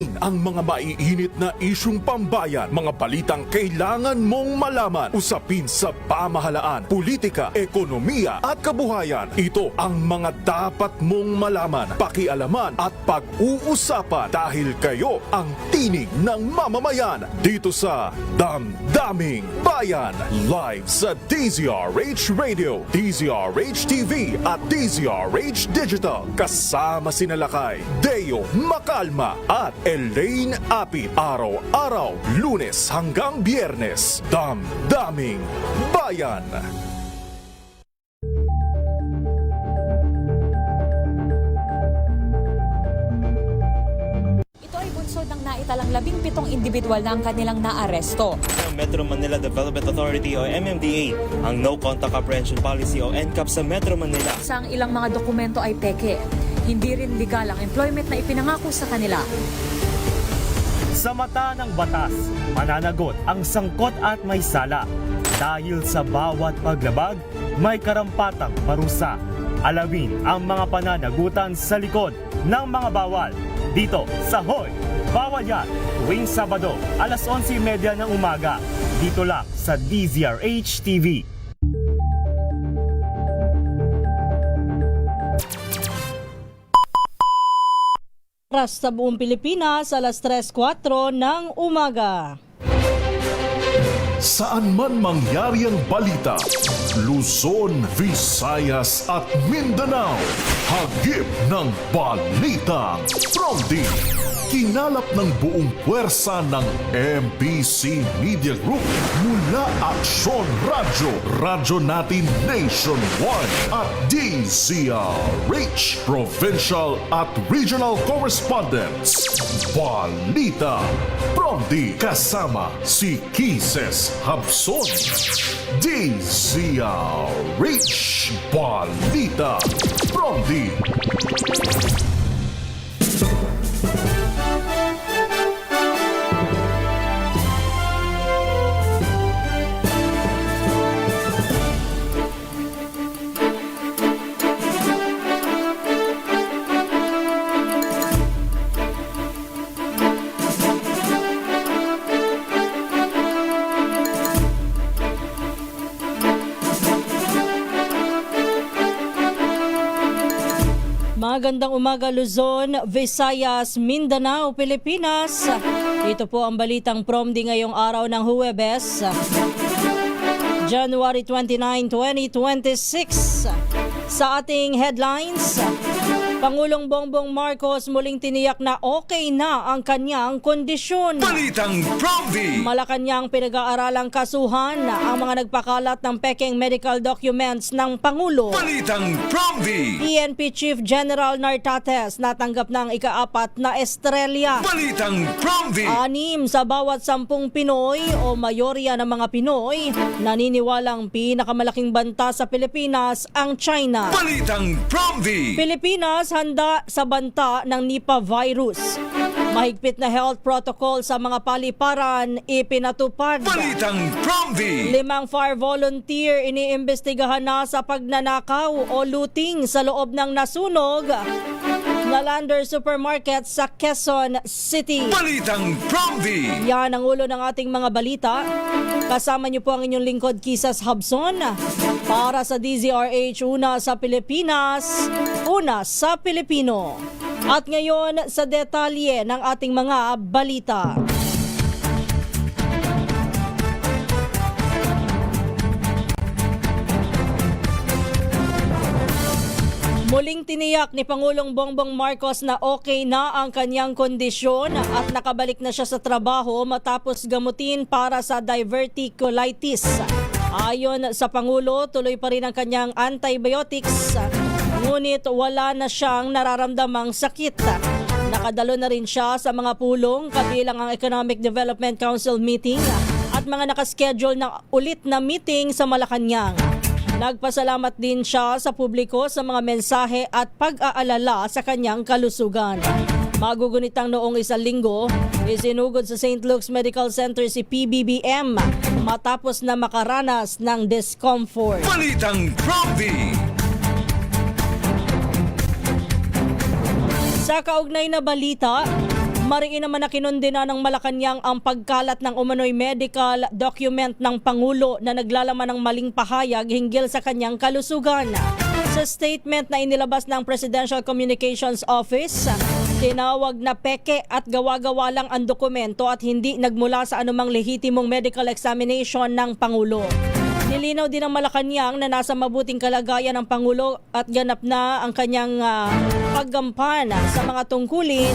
Ang mga maiinit na isyung pambayan, mga balitang kailangan mong malaman, usapin sa pamahalaan, politika, ekonomiya at kabuhayan. Ito ang mga dapat mong malaman, pakialaman at pag-uusapan dahil kayo ang tinig ng mamamayan dito sa Damdaming Bayan. Live sa DZRH Radio, DZRH TV at DZRH Digital. Kasama sina Lakay, Deo Macalma at Elaine Apit. Araw-araw, Lunes hanggang Biyernes. Damdaming Bayan. Ito ay bunsod ng naitalang 17 individual na ang kanilang naaresto. Ng Metro Manila Development Authority o MMDA ang No Contact Apprehension Policy o NCAP sa Metro Manila. Sa ang ilang mga dokumento ay peke. Hindi rin legal ang employment na ipinangako sa kanila. Sa mata ng batas, mananagot ang sangkot at may sala. Dahil sa bawat paglabag, may karampatang parusa. Alamin ang mga pananagutan sa likod ng mga bawal. Dito sa Hoy! Bawal Yan! Tuwing Sabado, alas 11:30 ng umaga. Dito lang sa DZRH TV. Oras sa buong Pilipinas, alas 3:04 ng umaga. Saan man mangyari ang balita, Luzon, Visayas at Mindanao, hagip ng balitang Frontline. Kinalap ng buong puwersa ng MBC Media Group mula Aksyon Radyo, Radyo Natin Nationwide at DZRH, Provincial at Regional Correspondents. Balita Frontline kasama si Kises Habson. DZRH Balita Frontline. Magandang umaga Luzon, Visayas, Mindanao, Pilipinas. Ito po ang balitang Promdi ngayong araw ng Huwebes, January 29, 2026. Sa ating headlines, Pangulong Bongbong Marcos muling tiniyak na okay na ang kanyang kondisyon. Balitang Promdi! Malacanang pinag-aaralang kasuhan ang mga nagpakalat ng pekeng medical documents ng Pangulo. Balitang Promdi! PNP Chief General Nartates natanggap ng ika-4 na estrelya. Balitang Promdi! 6 sa bawat 10 Pinoy o mayorya ng mga Pinoy naniniwalang pinakamalaking banta sa Pilipinas ang China. Balitang Promdi! Pilipinas handa sa banta ng Nipah virus. Mahigpit na health protocol sa mga paliparan ipinatupad. Balitang Promdi! 5 fire volunteer iniimbestigahan na sa pagnanakaw o looting sa loob ng nasunog na Lander Supermarket sa Quezon City. Balitang Promdi! Yan ang ulo ng ating mga balita. Kasama niyo po ang inyong lingkod Kisas Habson para sa DZRH, una sa Pilipinas, una sa Pilipino. At ngayon sa detalye ng ating mga balita. Muling tiniyak ni Pangulong Bongbong Marcos na okay na ang kanyang kondisyon at nakabalik na siya sa trabaho matapos gamutin para sa diverticulitis. Ayon sa Pangulo, tuloy pa rin ang kanyang antibiotics, ngunit wala na siyang nararamdamang sakit. Nakadalo na rin siya sa mga pulong kabilang ang Economic Development Council meeting at mga nakaschedule na ulit na meeting sa Malacanang. Nagpasalamat din siya sa publiko sa mga mensahe at pag-aalala sa kanyang kalusugan. Magugunitang noong 1 linggo, isinugod sa St. Luke's Medical Center si PBBM matapos na makaranas ng discomfort. Balitang Promdi! Sa kaugnay na balita, Mariin naman na kinundina ng Malacanang ang pagkalat ng umano'y medical document ng Pangulo na naglalaman ng maling pahayag hinggil sa kanyang kalusugan. Sa statement na inilabas ng Presidential Communications Office, tinawag na peke at gawa-gawa lang ang dokumento at hindi nagmula sa anumang lehitimong medical examination ng Pangulo. Nilinaw din ng Malacanang na nasa mabuting kalagayan ng Pangulo at ganap na ang kanyang paggampan sa mga tungkulin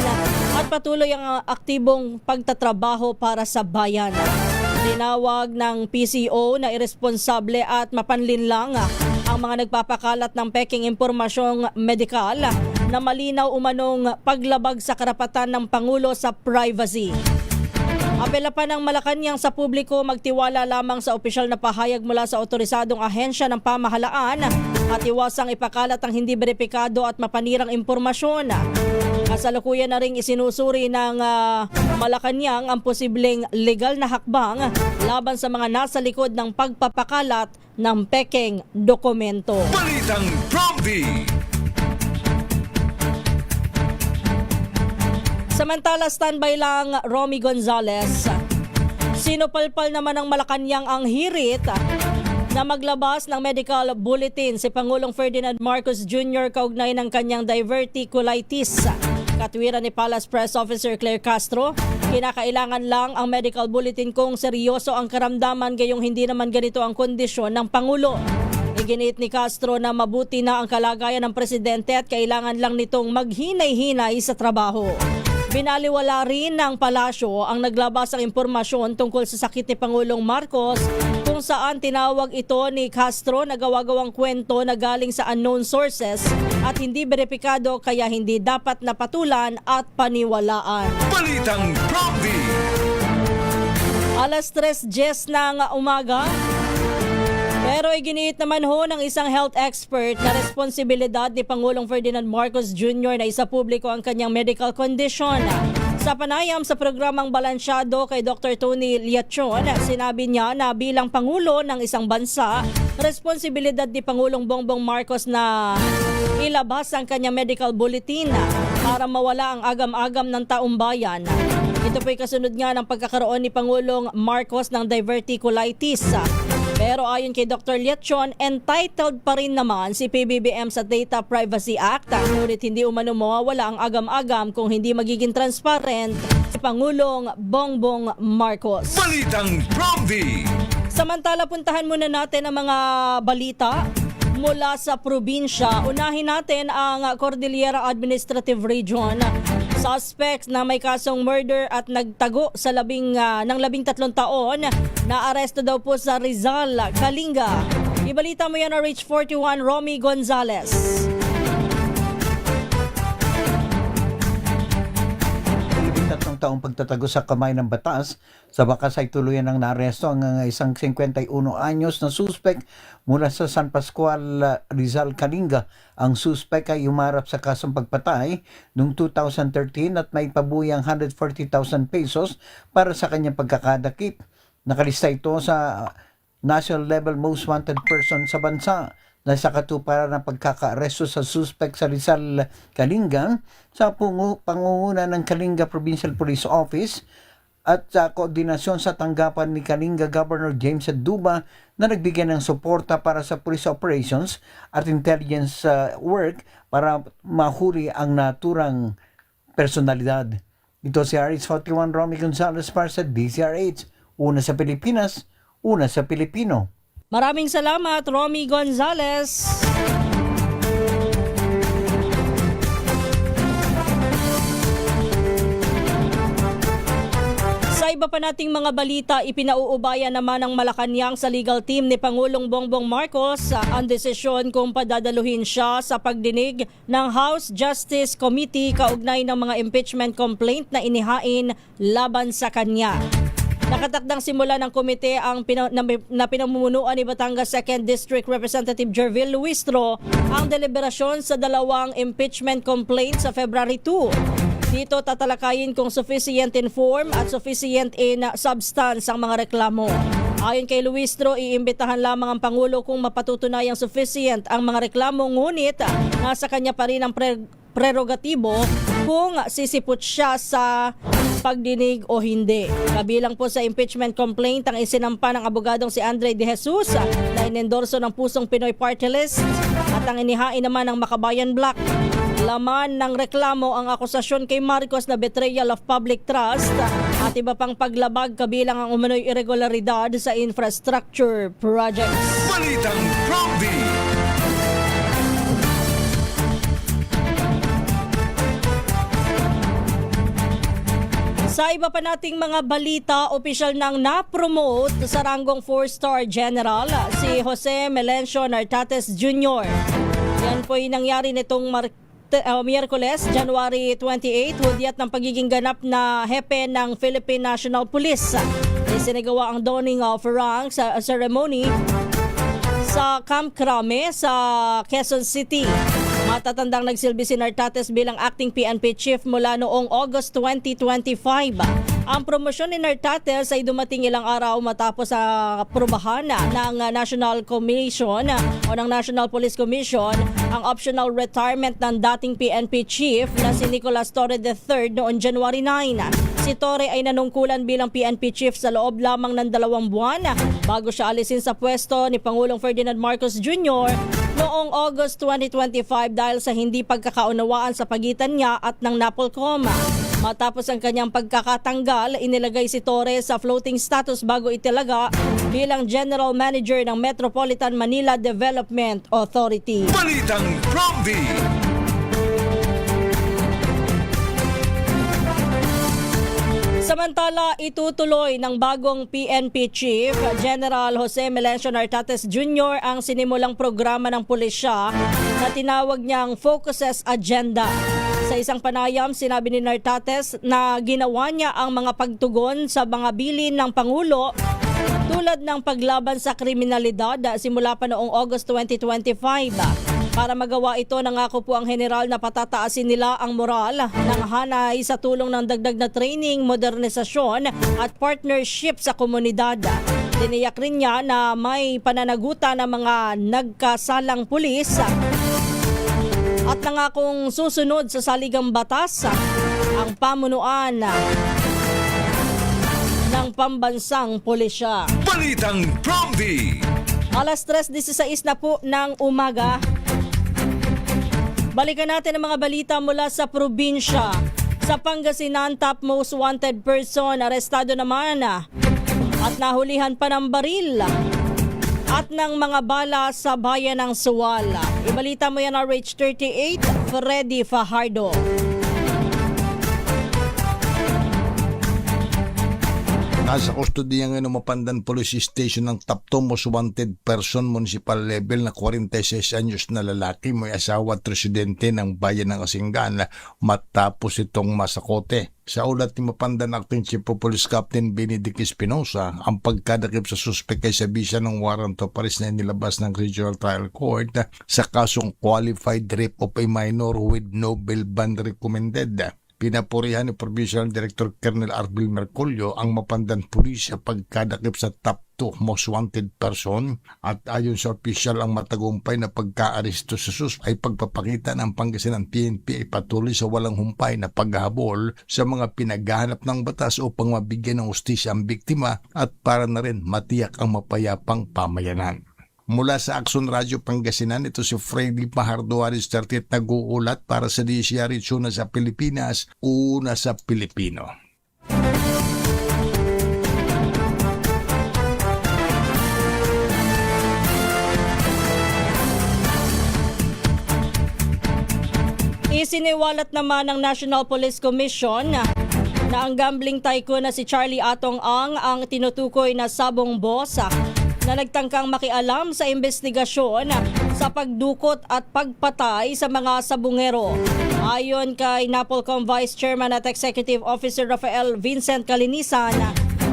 at patuloy ang aktibong pagtatrabaho para sa bayan. Tinawag ng PCO na irresponsable at mapanlinlang ang mga nagpapakalat ng peking impormasyong medikal na malinaw umanong paglabag sa karapatan ng Pangulo sa privacy. Apela pa ng Malacanang sa publiko magtiwala lamang sa opisyal na pahayag mula sa otorisadong ahensya ng pamahalaan at iwasang ipakalat ang hindi beripikado at mapanirang impormasyon. Kasalukuyan na ring isinusuri ng Malacanang ang posibleng legal na hakbang laban sa mga nasa likod ng pagpapakalat ng pekeng dokumento. Balitang Prompty. Samantala, standby lang Romy Gonzales. Sinupalpal naman ng Malacanang ang hirit na maglabas ng medical bulletin si Pangulong Ferdinand Marcos Jr. kaugnay ng kanyang diverticulitis. Katwiran ni Palace Press Officer Claire Castro, kinakailangan lang ang medical bulletin kung seryoso ang karamdaman gayong hindi naman ganito ang kondisyon ng Pangulo. Iginit ni Castro na mabuti na ang kalagayan ng presidente at kailangan lang nitong maghinay-hinay sa trabaho. Binaliwala rin ng palasyo ang naglabas ng impormasyon tungkol sa sakit ni Pangulong Marcos kung saan tinawag ito ni Castro na gawa-gawang kwento na galing sa unknown sources at hindi beripikado kaya hindi dapat napatulan at paniwalaan. Balitang Prompty. Alas 3:10 ng umaga. Pero iginiit naman ho ng isang health expert na responsibilidad ni Pangulong Ferdinand Marcos Jr. na isa publiko ang kanyang medical condition. Sa panayam sa programang Balansyado kay Dr. Tony Liachon, sinabi niya na bilang Pangulo ng isang bansa, responsibilidad ni Pangulong Bongbong Marcos na ilabas ang kanyang medical bulletin para mawala ang agam-agam ng taong bayan. Ito po'y kasunod nga ng pagkakaroon ni Pangulong Marcos ng diverticulitis. Pero ayon kay Dr. Liachon, entitled pa rin naman si PBBM sa Data Privacy Act. Ngunit hindi umano mawawala ang agam-agam kung hindi magiging transparent si Pangulong Bongbong Marcos. Balitang Prompty. Samantala, puntahan muna natin ang mga balita mula sa probinsya. Unahin natin ang Cordillera Administrative Region. Suspects na may kasong murder at nagtago sa ng 13 taon na aresto daw po sa Rizal, Kalinga. Ibalita mo yan na Reach 41, Romy Gonzales. 3 taong pagtatago sa kamay ng batas, sa bakas ay tuluyan ng naaresto ang isang 51 anyos na suspect mula sa San Pascual, Rizal, Kalinga. Ang suspect ay umarap sa kasong pagpatay noong 2013 at may pabuyang 140,000 pesos para sa kanyang pagkakadakip. Nakalista ito sa national level most wanted person sa bansa. Nasa katuparan ng pagkakaaresto sa suspect sa Rizal, Kalinga sa pangunguna ng Kalinga Provincial Police Office at sa koordinasyon sa tanggapan ni Kalinga Governor James Duba na nagbigay ng suporta para sa police operations at intelligence work para mahuli ang naturang personalidad. Ito si RH41 Romy Gonzales para sa DZRH. Una sa Pilipinas, una sa Pilipino. Maraming salamat, Romy Gonzales. Sa iba pa nating mga balita, ipinauubaya naman ng Malacanang sa legal team ni Pangulong Bongbong Marcos ang desisyon kung padadaluhin siya sa pagdinig ng House Justice Committee kaugnay ng mga impeachment complaint na inihain laban sa kanya. Nakatakdang simula ng komite ang pinamumunuan ni Batangas 2nd District Representative Jervil Luistro ang deliberasyon sa 2 impeachment complaints sa February 2. Dito tatalakayin kung sufficient in form at sufficient in substance ang mga reklamo. Ayon kay Luistro, iimbitahan lamang ang Pangulo kung mapatutunayang sufficient ang mga reklamo, ngunit nasa kanya pa rin ang prerogatibo kung sisipot siya sa pagdinig o hindi. Kabilang po sa impeachment complaint ang isinampa ng abogadong si Andre De Jesus na inendorso ng Pusong Pinoy Party List at ang inihain naman ng Makabayan Black. Laman ng reklamo ang akusasyon kay Marcos na betrayal of public trust at iba pang paglabag kabilang ang umano'y irregularidad sa infrastructure projects. Balitang Prompty. Sa iba pa nating mga balita, opisyal nang na-promote sa ranggong 4-star general si Jose Melencio Nartates Jr. Yan po'y nangyari nitong Miyerkules, January 28, hudyat ng pagiging ganap na hepe ng Philippine National Police. Isinagawa ang donning of rank sa ceremony sa Camp Crame sa Quezon City. Matatandang nagsilbi si Nartates bilang acting PNP chief mula noong August 2025. Ang promosyon ni Nartates ay dumating ilang araw matapos ang aprobahan ng National Commission o ng National Police Commission ang optional retirement ng dating PNP chief na si Nicolas Torre III noong January 9. Si Torre ay nanungkulan bilang PNP chief sa loob lamang ng 2 buwan bago siya alisin sa pwesto ni Pangulong Ferdinand Marcos Jr. noong August 2025 dahil sa hindi pagkakaunawaan sa pagitan niya at ng NAPOLCOM. Matapos ang kanyang pagkakatanggal, inilagay si Torre sa floating status bago italaga bilang General Manager ng Metropolitan Manila Development Authority. Balitang Prompty. Samantala, itutuloy ng bagong PNP Chief, General Jose Melencio Nartates Jr. ang sinimulang programa ng pulisya na tinawag niyang Focuses Agenda. Sa isang panayam, sinabi ni Nartates na ginawa niya ang mga pagtugon sa mga bilin ng Pangulo tulad ng paglaban sa kriminalidad simula pa noong August 2025. Para magawa ito, nangako po ang general na patataasin nila ang moral ng hanay sa tulong ng dagdag na training, modernisasyon at partnership sa komunidad. Tiniyak rin niya na may pananagutan ng mga nagkasalang pulis at nangakong susunod sa saligang batas ang pamunuan ng pambansang pulisya. Balitang Prompty. Alas 3:16 na po ng umaga. Balikan natin ang mga balita mula sa probinsya. Sa Pangasinan, top most wanted person, arestado naman at nahulihan pa ng baril at ng mga bala sa bayan ng Suwal. Ibalita mo yan, RH38, Freddy Fajardo. Nasa kustodiya ngayon ng Mapandan Police Station ng top 2 most wanted person municipal level na 46 anyos na lalaki, may asawa at residente ng bayan ng Asinggan matapos itong masakote. Sa ulat ni Mapandan Acting Chief of Police Captain Benedict Espinosa, ang pagkadakip sa suspek ay sa bisa ng warrant of arrest na inilabas ng Regional Trial Court sa kasong qualified rape of a minor with no bail bond recommended. Pinapurihan ni Provincial Director Colonel Arbil Merculio ang Mapandan Police sa pagkadakip sa top 2 most wanted person at ayon sa opisyal ang matagumpay na pagka-aresto sa ay pagpapakita ng Pangasinan PNP ay patuloy sa walang humpay na paghahabol sa mga pinaghahanap ng batas upang mabigyan ng hustisya ang biktima at para na rin matiyak ang mapayapang pamayanan. Mula sa Action Radio Pangasinan, ito si Freddy Fajardo, Aris 38, nag-uulat para sa DCRH, una sa Pilipinas, una sa Pilipino. Isiniwalat naman ng National Police Commission na ang gambling tycoon na si Charlie Atong ang tinutukoy na sabong boss na nagtangkang makialam sa investigasyon sa pagdukot at pagpatay sa mga sabungero. Ayon kay NAPOLCOM Vice Chairman at Executive Officer Rafael Vincent Calinisan,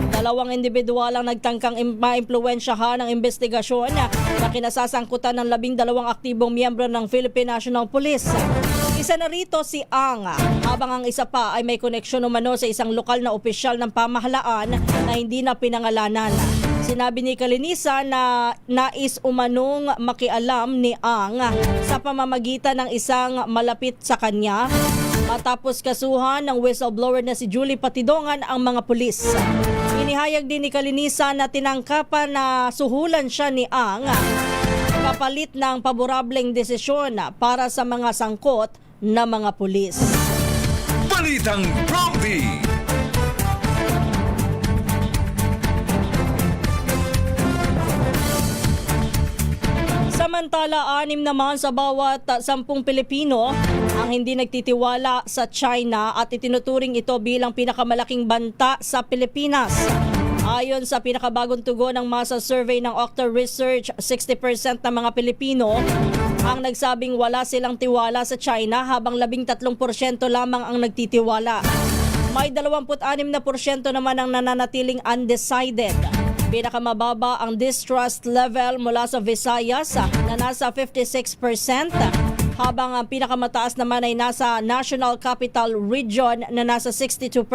2 individual ang nagtangkang maimpluwensyahan ng investigasyon na kinasasangkutan ng 12 aktibong miyembro ng Philippine National Police. Isa na rito si Ang, habang ang isa pa ay may koneksyon umano sa isang lokal na opisyal ng pamahalaan na hindi na pinangalanan. Sinabi ni Kalinisan na nais umanong makialam ni Ang sa pamamagitan ng isang malapit sa kanya matapos kasuhan ng whistleblower na si Julie Patidongan ang mga pulis. Inihayag din ni Kalinisan na tinangkapan na suhulan siya ni Ang kapalit ng paborableng desisyon para sa mga sangkot na mga pulis. Balitang Prompty. Samantala, 6 naman sa bawat 10 Pilipino ang hindi nagtitiwala sa China at itinuturing ito bilang pinakamalaking banta sa Pilipinas. Ayon sa pinakabagong tugon ng masa survey ng Okta Research, 60% ng mga Pilipino ang nagsabing wala silang tiwala sa China habang 13% lamang ang nagtitiwala. May 26% naman ang nananatiling undecided. Pinakamababa ang distrust level mula sa Visayas na nasa 56%, habang ang pinakamataas naman ay nasa National Capital Region na nasa 62%.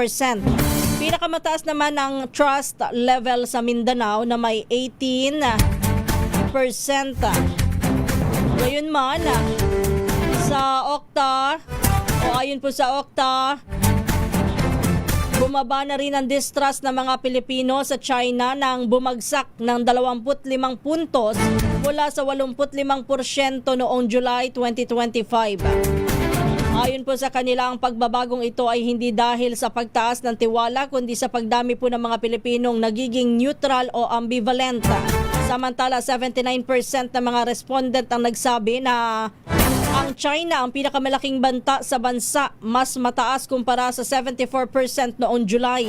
Pinakamataas naman ang trust level sa Mindanao na may 18%. Gayunman, sa Okta, ayon po sa Okta, bumaba na rin ang distrust ng mga Pilipino sa China nang bumagsak ng 25 puntos mula sa 85% noong July 2025. Ayon po sa kanila, ang pagbabagong ito ay hindi dahil sa pagtaas ng tiwala kundi sa pagdami po ng mga Pilipinong nagiging neutral o ambivalent. Samantala, 79% ng mga respondent ang nagsabi na ang China ang pinakamalaking banta sa bansa, mas mataas kumpara sa 74% noong July.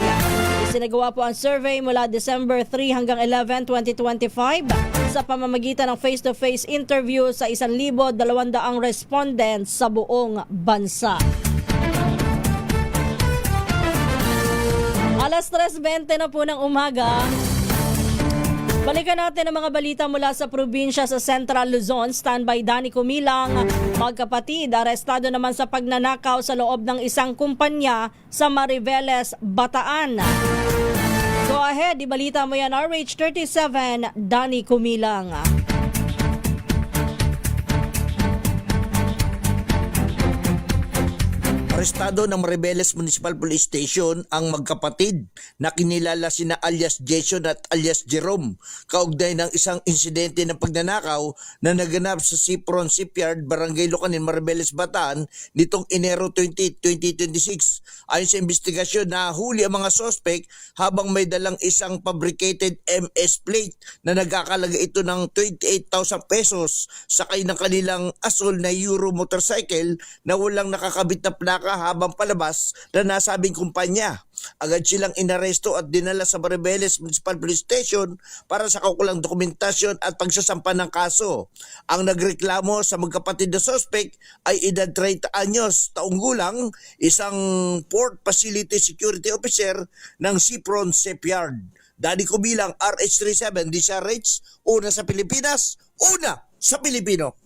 Isinagawa po ang survey mula December 3 hanggang 11, 2025 sa pamamagitan ng face-to-face interview sa 1,200 respondents sa buong bansa. Alas 3:20 na po ng umaga. Balikan natin ang mga balita mula sa probinsya sa Central Luzon. Standby Danny Kumilang. Magkapatid, arestado naman sa pagnanakaw sa loob ng isang kumpanya sa Mariveles, Bataan. Go ahead, ibalita mo yan, RH37, Danny Kumilang. Arestado ng Mariveles Municipal Police Station ang magkapatid na kinilala sina alias Jason at alias Jerome kaugnay ng isang insidente ng pagnanakaw na naganap sa Cipron Shipyard, Barangay Lucanin, Mariveles, Bataan nitong Enero 20, 2026. Ayon sa investigasyon, nahuli ang mga sospek habang may dalang isang fabricated MS plate na nagkakalaga ito ng 28,000 pesos sakay ng kanilang asol na Euro motorcycle na walang nakakabit na plaka habang palabas na nasabing kumpanya. Agad silang inaresto at dinala sa Mariveles Municipal Police Station para sa kaukulang dokumentasyon at pagsasampa ng kaso. Ang nagreklamo sa magkapatid na suspect ay edad 30 anyos, taong gulang, isang Port Facility Security Officer ng Cipron Shipyard. Dani ko bilang RH37, DCRH, una sa Pilipinas, una sa Pilipino.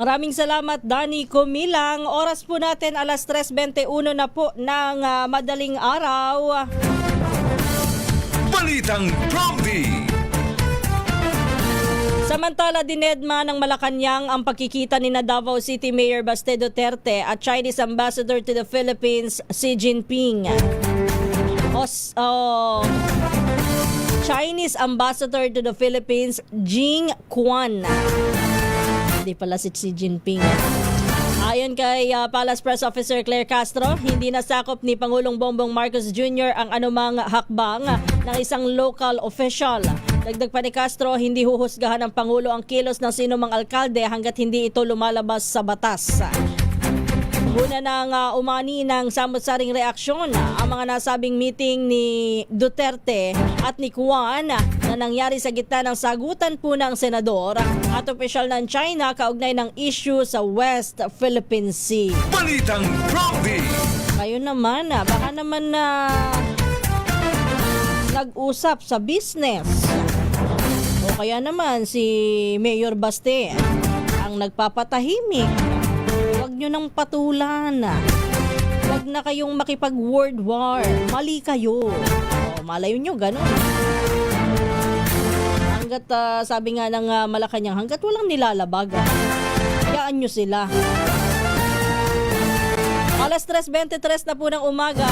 Maraming salamat, Danny Kumilang. Oras po natin alas 3:21 na po ng madaling araw. Balitang Prompty. Samantala, dinedma ng Malacanang ang pagkikita ni Davao City Mayor Baste Duterte at Chinese Ambassador to the Philippines, Xi Jinping. Chinese Ambassador to the Philippines, Jing Quan. Hindi pala si Xi Jinping. Ayon kay Palace Press Officer Claire Castro, hindi nasakop ni Pangulong Bongbong Marcos Jr. ang anumang hakbang ng isang local official. Dagdag pa ni Castro, hindi huhusgahan ng Pangulo ang kilos ng sinumang alkalde hanggat hindi ito lumalabas sa batas. Una nang umani ng samot-saring reaksyon ang mga nasabing meeting ni Duterte at ni Quan na nangyari sa gitna ng sagutan po ng senador at opisyal ng China kaugnay ng issue sa West Philippine Sea. Balitang Prompty. Kayo naman, baka naman nag-usap sa business. O kaya naman si Mayor Baste ang nagpapatahimik. Huwag nyo nang patulan. Huwag na kayong makipag-word war. Mali kayo. O, malayo nyo, ganun. hanggat sabi nga ng Malacanang, hanggat walang nilalabag, hayaan nyo sila. Alas 3:23 na po ng umaga.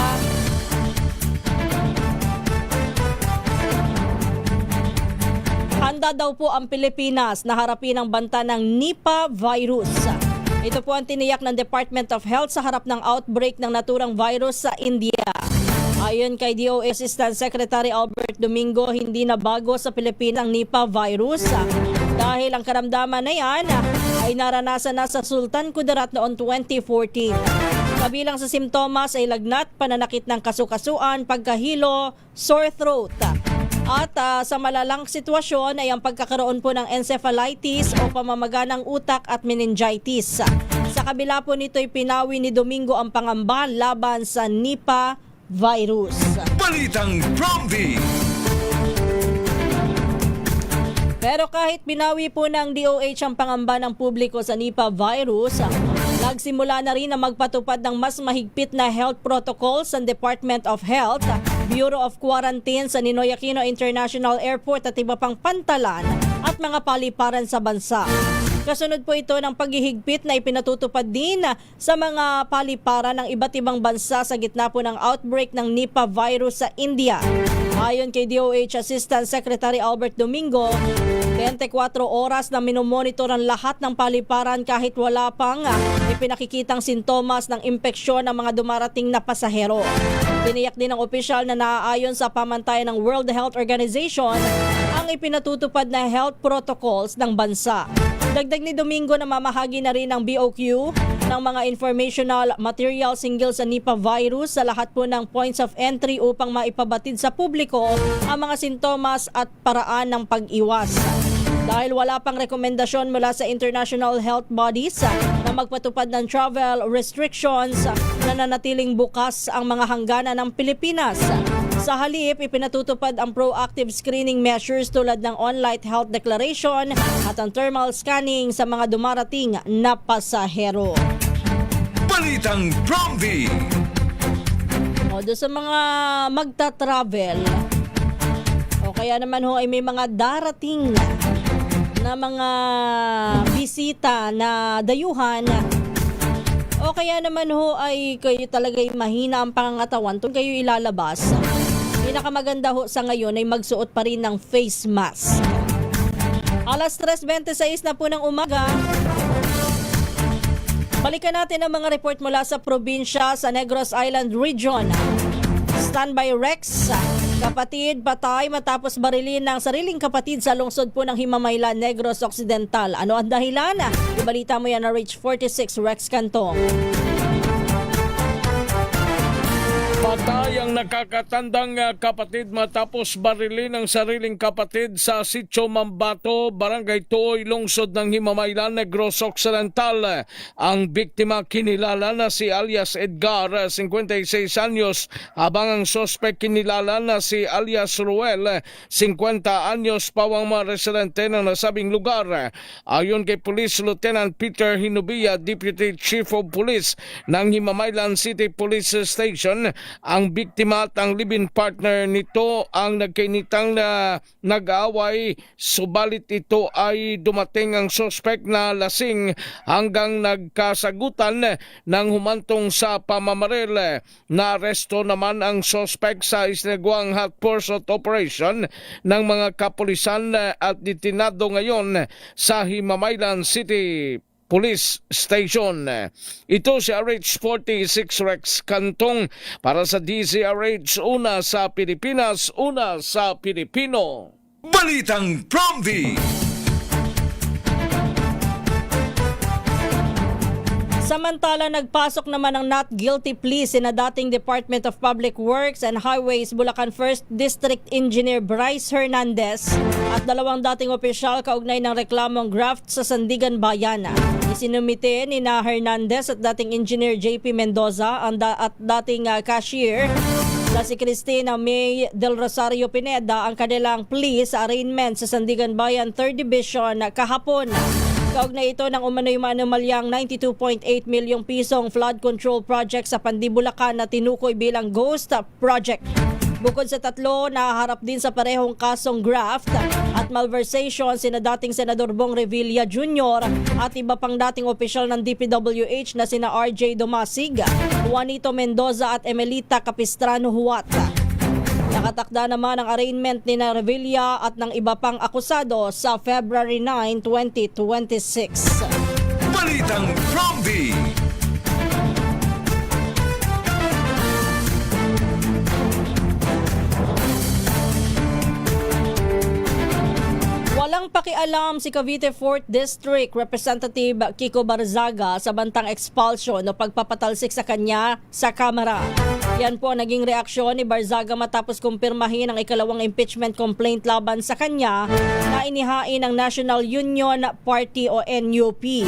Handa daw po ang Pilipinas na harapin ang banta ng Nipah virus. Ito po ang tiniyak ng Department of Health sa harap ng outbreak ng naturang virus sa India. Ayon kay DOH Assistant Secretary Albert Domingo, hindi na bago sa Pilipinas ang Nipah virus dahil ang karamdaman na yan ay naranasan na sa Sultan Kudarat noong 2014. Kabilang sa simptomas ay lagnat, pananakit ng kasukasuan, pagkahilo, sore throat. At sa malalang sitwasyon ay ang pagkakaroon po ng encephalitis o pamamaga ng utak at meningitis. Sa kabila po nito ay pinawi ni Domingo ang pangamba laban sa Nipah virus. Balitang Promdi. Pero kahit pinawi po ng DOH ang pangamba ng publiko sa Nipah virus, nagsimula na rin na magpatupad ng mas mahigpit na health protocols sa Department of Health, Bureau of Quarantine sa Ninoy Aquino International Airport at iba pang pantalan at mga paliparan sa bansa. Kasunod po ito ng paghihigpit na ipinatutupad din sa mga paliparan ng iba't ibang bansa sa gitna po ng outbreak ng Nipah virus sa India. Ayon kay DOH Assistant Secretary Albert Domingo, 24 oras na minomonitor ang lahat ng paliparan kahit wala pang ipinakikitang sintomas ng impeksyon ng mga dumarating na pasahero. Tiniyak din ng opisyal na naaayon sa pamantayan ng World Health Organization ang ipinatutupad na health protocols ng bansa. Dagdag ni Domingo na mamahagi na rin ng BOQ ng mga informational materials hinggil sa Nipah virus sa lahat po ng points of entry upang maipabatid sa publiko ang mga sintomas at paraan ng pag-iwas. Dahil wala pang rekomendasyon mula sa international health bodies na magpatupad ng travel restrictions, nananatiling bukas ang mga hangganan ng Pilipinas. Sa halip, ipinatutupad ang proactive screening measures tulad ng on-light health declaration at ang thermal scanning sa mga dumarating na pasahero. Balitang Promdi. O, doon sa mga magta-travel, o kaya naman ho ay may mga darating na mga bisita na dayuhan, o kaya naman ho ay kayo talaga'y mahina ang pangangatawan kung kayo ilalabas, pinakamaganda ho sa ngayon ay magsuot pa rin ng face mask. Alas 3:26 na po ng umaga. Balikan natin ang mga report mula sa probinsya sa Negros Island Region. Standby Rex, kapatid patay matapos barilin ng sariling kapatid sa lungsod po ng Himamaylan, Negros Occidental. Ano ang dahilan? Ibalita mo yan na Reach 46 Rex Cantong. Patay ang nakakatandang kapatid matapos barilin ng sariling kapatid sa Sitio Mambato, Barangay Tuoy, lungsod ng Himamaylan, Negros Occidental. Ang biktima kinilala na si alias Edgar, 56 anyos, habang ang sospek kinilala na si alias Ruel, 50 anyos, pawang mga residente ng nasabing lugar. Ayon kay Police Lieutenant Peter Hinubia, Deputy Chief of Police ng Himamaylan City Police Station, ang biktima at ang live-in partner nito ang nagkainitang na nag-aaway, subalit ito ay dumating ang suspect na lasing hanggang nagkasagutan ng humantong sa pamamaril. Naaresto naman ang suspect sa isinagawang hot pursuit operation ng mga kapulisan at ditinado ngayon sa Himamaylan City Police Station. Ito si RH46 Rex Cantong para sa DZRH, una sa Pilipinas, una sa Pilipino. Balitang Promdi. Samantala, nagpasok naman ng not guilty plea sina dating Department of Public Works and Highways Bulacan 1st District Engineer Bryce Hernandez at dalawang dating opisyal kaugnay ng reklamong graft sa Sandigan Bayan. Isinumite ni na Hernandez at dating Engineer JP Mendoza at dating cashier na si Cristina May Del Rosario Pineda ang kanilang plea sa arraignment sa Sandigan Bayan 3rd Division kahapon. Kaugnay ito ng umano'y manumalyang 92.8 milyong pisong flood control project sa Pandibulacan na tinukoy bilang ghost project. Bukod sa tatlo, naharap din sa parehong kasong graft at at malversation sina dating Senador Bong Revilla Jr. at iba pang dating opisyal ng DPWH na sina RJ Domasig, Juanito Mendoza at Emelita Capistrano Huat. Nakatakda naman ang arraignment ni Revilla at ng iba pang akusado sa February 9, 2026. Balitang Promdi. Walang pakialam si Cavite 4th District Representative Kiko Barzaga sa bantang expulsion o pagpapatalsik sa kanya sa Kamara. Yan po ang naging reaksyon ni Barzaga matapos kumpirmahin ang ikalawang impeachment complaint laban sa kanya na inihain ng National Union Party o NUP.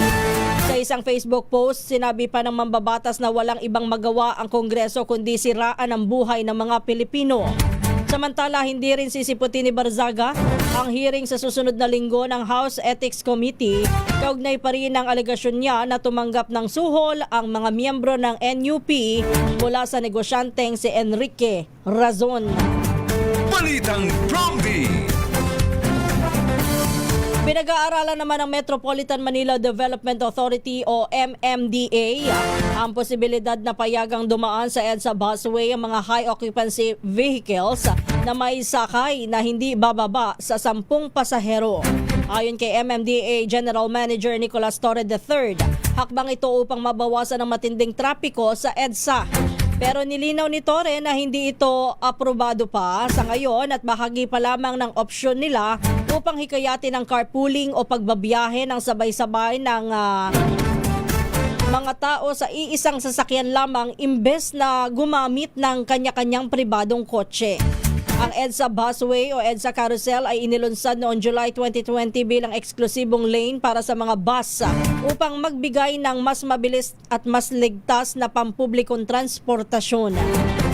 Sa isang Facebook post, sinabi pa ng mambabatas na walang ibang magawa ang Kongreso kundi siraan ang buhay ng mga Pilipino. Samantala, hindi rin sisiputin ni Barzaga ang hearing sa susunod na linggo ng House Ethics Committee. Kaugnay pa rin ang alegasyon niya na tumanggap ng suhol ang mga miyembro ng NUP mula sa negosyanteng si Enrique Razon. Balitang Promdi. Pinag-aaralan naman ng Metropolitan Manila Development Authority o MMDA ang posibilidad na payagang dumaan sa EDSA busway ang mga high occupancy vehicles na may sakay na hindi bababa sa 10 pasahero. Ayon kay MMDA General Manager Nicolas Torre III, hakbang ito upang mabawasan ang matinding trapiko sa EDSA. Pero nilinaw ni Torre na hindi ito aprobado pa sa ngayon at bahagi pa lamang ng opsyon nila upang hikayatin ang carpooling o pagbabiyahe ng sabay-sabay ng mga tao sa iisang sasakyan lamang imbes na gumamit ng kanya-kanyang pribadong kotse. Ang EDSA busway o EDSA carousel ay inilunsad noong July 2020 bilang eksklusibong lane para sa mga bus upang magbigay ng mas mabilis at mas ligtas na pampublikong transportasyon.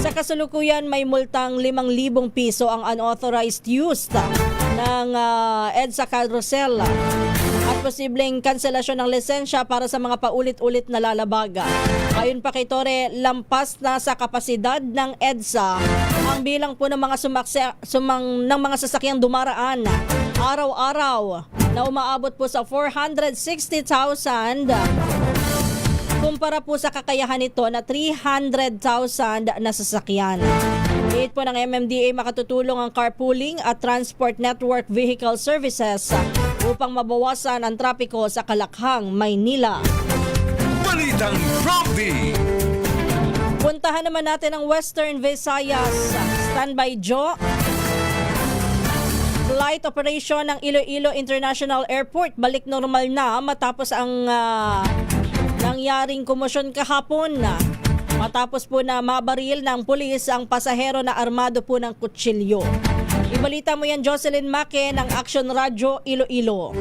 Sa kasalukuyan, may multang 5,000 piso ang unauthorized use ng EDSA carousel at posibleng kanselasyon ng lisensya para sa mga paulit-ulit na lalabaga. Ayon pa kay Torre, lampas na sa kapasidad ng EDSA ang bilang po ng mga ng mga sasakyang dumaraan araw-araw na umaabot po sa 460,000 kumpara po sa kakayahan nito na 300,000 na sasakyan. Higit po ng MMDA makatutulong ang carpooling at transport network vehicle services upang mabawasan ang trapiko sa Kalakhang, Maynila. Balitang Promdi. Puntahan naman natin ang Western Visayas. Standby Joe. Flight operation ng Iloilo International Airport balik normal na matapos ang nangyaring komosyon kahapon. Matapos po na mabaril ng pulis ang pasahero na armado po ng kutsilyo. Ibalita mo yan, Jocelyn Make ng Action Radio Iloilo.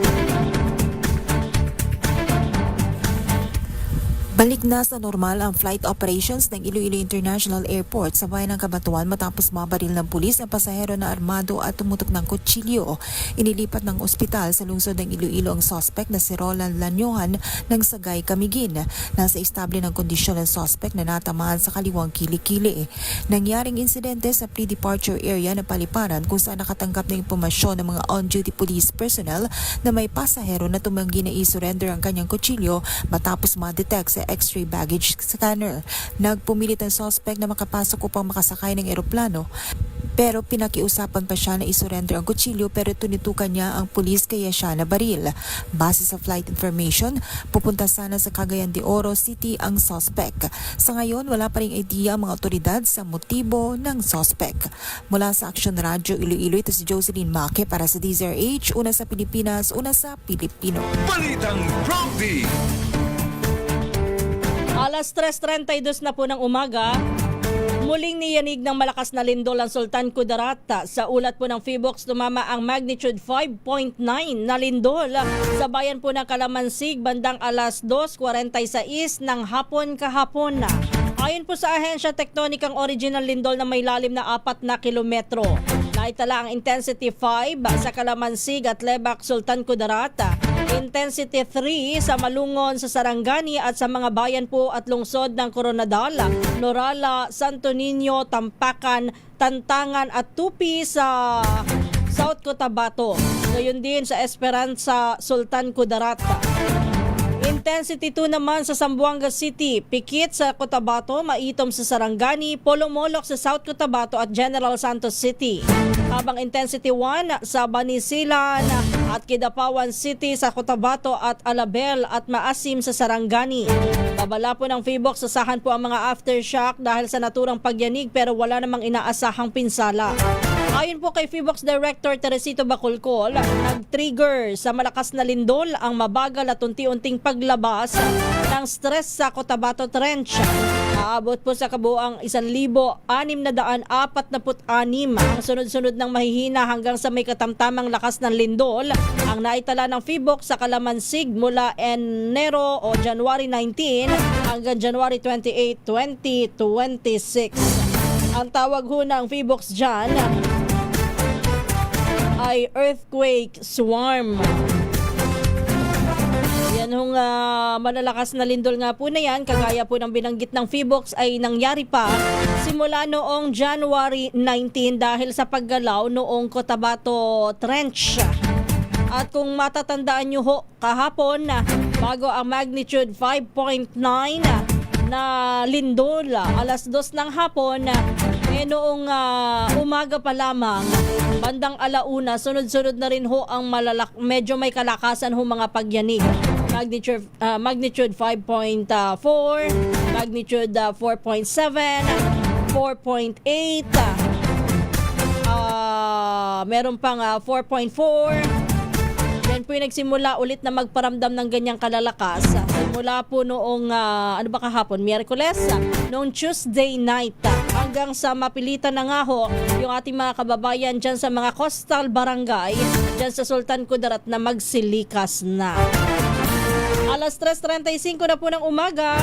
Balik na sa normal ang flight operations ng Iloilo International Airport sa bayan ng Cabanatuan matapos mabaril ng pulis ang pasahero na armado at tumutok ng kutsilyo. Inilipat ng ospital sa lungsod ng Iloilo ang suspect na si Roland Lanyohan ng Sagay, Camiguin. Nasa estable ng kondisyon ng suspect na natamaan sa kaliwang kilikili. Nangyaring insidente sa pre-departure area na paliparan kung saan nakatanggap ng impormasyon ng mga on-duty police personnel na may pasahero na tumanggi na i-surrender ang kanyang kutsilyo matapos ma-detect sa X-ray baggage scanner. Nagpumilit ang suspect na makapasok upang makasakay ng eroplano. Pero pinakiusapan pa siya na isurrender ang kutsilyo pero tunitukan niya ang pulis kaya siya nabaril. Base sa flight information, pupunta sana sa Cagayan de Oro City ang suspect. Sa ngayon, wala pa ring idea ang mga otoridad sa motibo ng suspect. Mula sa Action Radio Iloilo, ito si Jocelyn Make para sa DZRH, una sa Pilipinas, una sa Pilipino. Balitang Promdi. Alas 3:32 na po ng umaga, muling niyanig ng malakas na lindol ang Sultan Kudarat. Sa ulat po ng PHIVOX, tumama ang magnitude 5.9 na lindol sa bayan po ng Kalamansig bandang alas 2:46 ng hapon kahapon. Ayon po sa ahensya, tektonikang original lindol na may lalim na 4 na kilometro. Naitala ang intensity 5 sa Kalamansig at Lebak, Sultan Kudarat. Intensity 3 sa Malungon, sa Sarangani at sa mga bayan po at lungsod ng Coronadal, Norala, Santo Niño, Tampakan, Tantangan at Tupi sa South Cotabato. Ngayon din sa Esperanza, Sultan Kudarat. Intensity 2 naman sa Zamboanga City, Pikit sa Cotabato, Maitom sa Sarangani, Polomolok sa South Cotabato at General Santos City. Habang Intensity 1 sa Banisilan at Kidapawan City sa Cotabato at Alabel at Maasim sa Sarangani. Babala po ng Phibox, sasahan po ang mga aftershock dahil sa naturang pagyanig pero wala namang inaasahang pinsala. Ayon po kay Phibox Director Teresito Bacolcol, nag-trigger sa malakas na lindol ang mabagal at unti-unting paglabas ng stress sa Cotabato Trench. Aabot po sa kabuang 1,646 ang sunod-sunod ng mahihina hanggang sa may katamtamang lakas ng lindol ang naitala ng Phibox sa Kalamansig mula Enero o January 19 hanggang January 28, 2026. Ang tawag ho ng Phibox dyan ay earthquake swarm. Yan hong malalakas na lindol nga po na yan, kagaya po ng binanggit ng Phibox, ay nangyari pa simula noong January 19 dahil sa paggalaw noong Cotabato Trench. At kung matatandaan nyo ho, kahapon bago ang magnitude 5.9 na lindol, alas 2 ng hapon, noong umaga pa lamang, bandang alauna, sunod-sunod na rin ho ang medyo may kalakasan ho mga pagyanig. Magnitude 5.4, magnitude 4.7, 4.8, meron pang 4.4. Yan po yung nagsimula ulit na magparamdam ng ganyang kalalakas. Simula po noong, kahapon? Miyerkules, noong Tuesday night, hanggang sa mapilitan na nga ho yung ating mga kababayan dyan sa mga coastal barangay, dyan sa Sultan Kudarat na magsilikas na. Alas 3:35 na po ng umaga.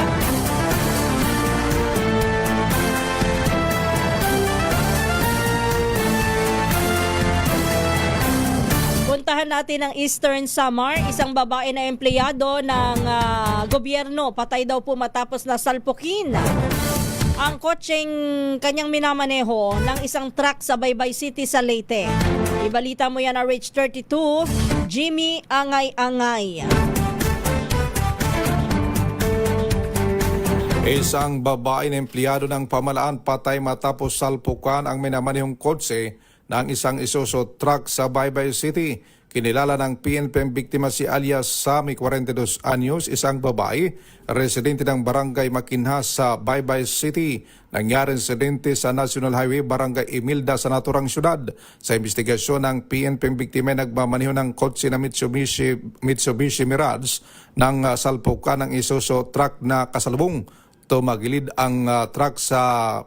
Puntahan natin ang Eastern Samar. Isang babae na empleyado ng gobyerno patay daw po matapos na salpukin ang kotseng kanyang minamaneho ng isang truck sa Baybay City sa Leyte. Ibalita mo yan na RH32, Jimmy Angay-Angay. Isang babae na empleyado ng pamalaan patay matapos salpukan ang minamanehong kotse ng isang Isuzu truck sa Baybay City. Kinilala ng PNP ang biktima si alias Sammy, 42 anyos, isang babae, residente ng Barangay Makinhas sa Baybay City. Nangyari insidente sa National Highway, Barangay Imilda sa naturang syudad. Sa investigasyon ng PNP ang biktima nagmamaneho ng kotse na Mitsubishi Mirage nang salpukan ng Isuzu truck na kasalubong. Tumagilid ang truck sa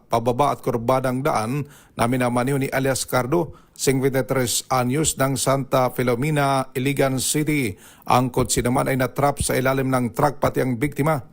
pababa at kurbadang daan na minamaneho ni alias Cardo, 53 anyos ng Santa Filomena, Iligan City. Ang kotse naman ay natrap sa ilalim ng truck pati ang biktima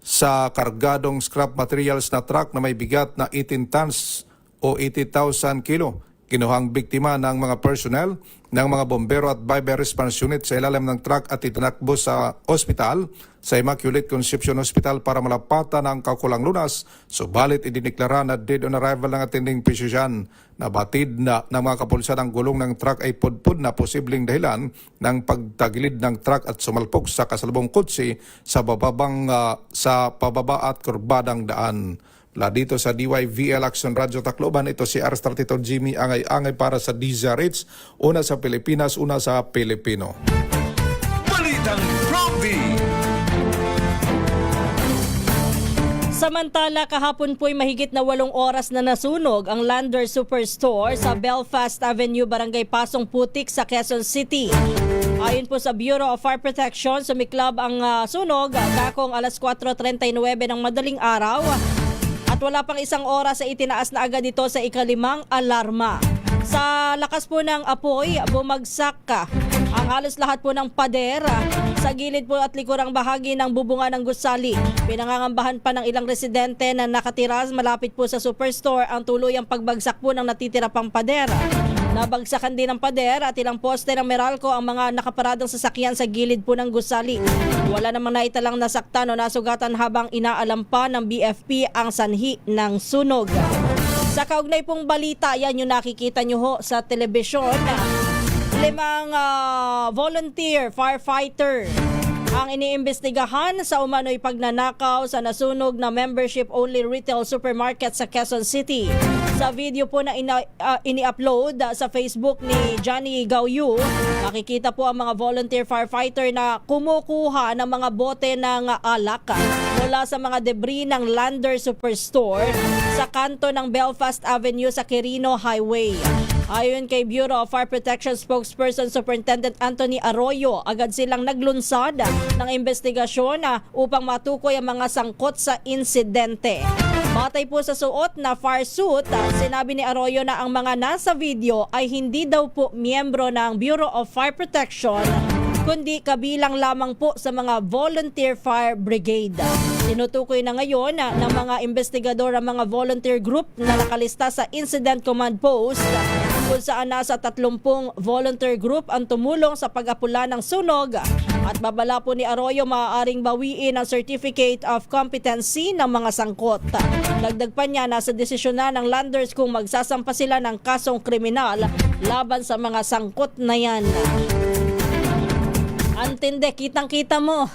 sa kargadong scrap materials na truck na may bigat na 18 tons o 80,000 kilo. Kinuhang biktima ng mga personnel ng mga bombero at Baybay Response Unit sa ilalim ng truck at itinakbo sa ospital sa Immaculate Conception Hospital para malapatan ang kakulang lunas. Subalit idineklara na dead on arrival ng attending physician. Nabatid na ng mga kapulisan ang gulong ng truck ay pudpud na posibleng dahilan ng pagtagilid ng truck at sumalpok sa kasalubong kotse sa pababa at kurbadang daan. Mula dito sa DYVL Action Radio Tacloban, ito si RH32 Jimmy Angay-Angay para sa DZRH, una sa Pilipinas, una sa Pilipino. Balitang Prompty. Samantala, kahapon po'y mahigit na 8 oras na nasunog ang Lander Superstore sa Belfast Avenue, Barangay Pasong Putik sa Quezon City. Ayon po sa Bureau of Fire Protection, sumiklab ang sunog dakong alas 4:39 ng madaling araw. At wala pang 1 oras sa itinaas na agad ito sa ika-5 alarma. Sa lakas po ng apoy, bumagsak ang halos lahat po ng pader sa gilid po at likurang bahagi ng bubungan ng gusali. Pinangangambahan pa ng ilang residente na nakatira malapit po sa superstore ang tuluyang pagbagsak po ng natitira pang pader. Nabagsakan din ng pader at ilang poste ng Meralco ang mga nakaparadang sasakyan sa gilid po ng gusali. Wala namang naitalang nasaktan o nasugatan habang inaalam pa ng BFP ang sanhi ng sunog. Sa kaugnay pong balita, yan yung nakikita nyo ho sa telebisyon. 5 volunteer firefighter ang iniimbestigahan sa umano'y pagnanakaw sa nasunog na membership-only retail supermarket sa Quezon City. Sa video po na ini-upload sa Facebook ni Johnny Gauyu, makikita po ang mga volunteer firefighter na kumukuha ng mga bote ng alak mula sa mga debris ng Lander Superstore sa kanto ng Belfast Avenue sa Quirino Highway. Ayon kay Bureau of Fire Protection spokesperson Superintendent Anthony Arroyo, agad silang naglunsad ng investigasyon upang matukoy ang mga sangkot sa insidente. Batay po sa suot na fire suit, sinabi ni Arroyo na ang mga nasa video ay hindi daw po miyembro ng Bureau of Fire Protection, kundi kabilang lamang po sa mga volunteer fire brigade. Tinutukoy na ngayon ng mga investigador ang mga volunteer group na nakalista sa Incident Command Post, kung saan nasa 30 volunteer group ang tumulong sa pag-apula ng sunog, at babala po ni Arroyo maaaring bawiin ang Certificate of Competency ng mga sangkot. Dagdag pa niya, nasa desisyon na ng Landers kung magsasampa sila ng kasong kriminal laban sa mga sangkot na yan. Antinde, kitang-kita mo,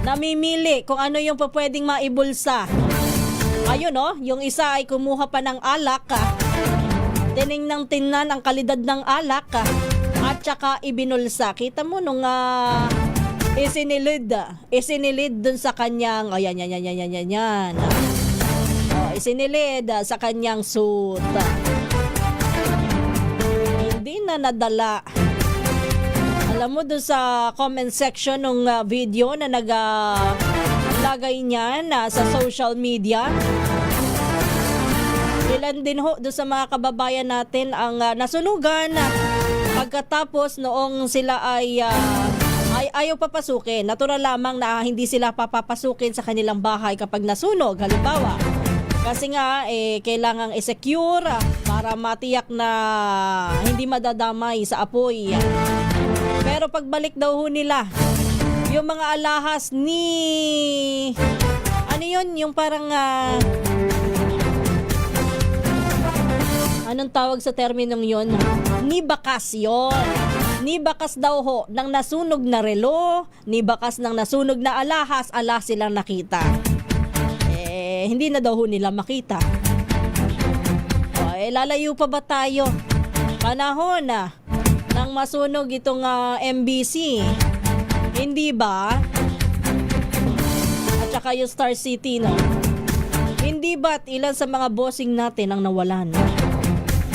namimili kung ano yung pwedeng maibulsa. Ayun yung isa ay kumuha pa ng alak, tiningnan ang kalidad ng alak, at saka ibinulsa. Kita mo nung isinilid dun sa kanyang, yan. Isinilid sa kanyang suit. Hindi na nadala. Alam mo, doon sa comment section ng video na naglagay niyan sa social media, ilan din ho doon sa mga kababayan natin ang nasunugan pagkatapos noong sila ay ayaw papasukin. Natural lamang na hindi sila papapasukin sa kanilang bahay kapag nasunog, halimbawa. Kasi nga, kailangang i-secure para matiyak na hindi madadamay sa apoy. Pero pagbalik daw ho nila, yung mga alahas ni... Ano yun? Yung parang... anong tawag sa terminong yun? Ni bakas yun. Ni bakas daw ho ng nasunog na relo, ni bakas ng nasunog na alahas, silang nakita. Hindi na daw ho nila makita. Lalayo pa ba tayo? Panahon na nang masunog itong MBC. Hindi ba? At saka yung Star City, no? Hindi ba't ilan sa mga bossing natin ang nawalan?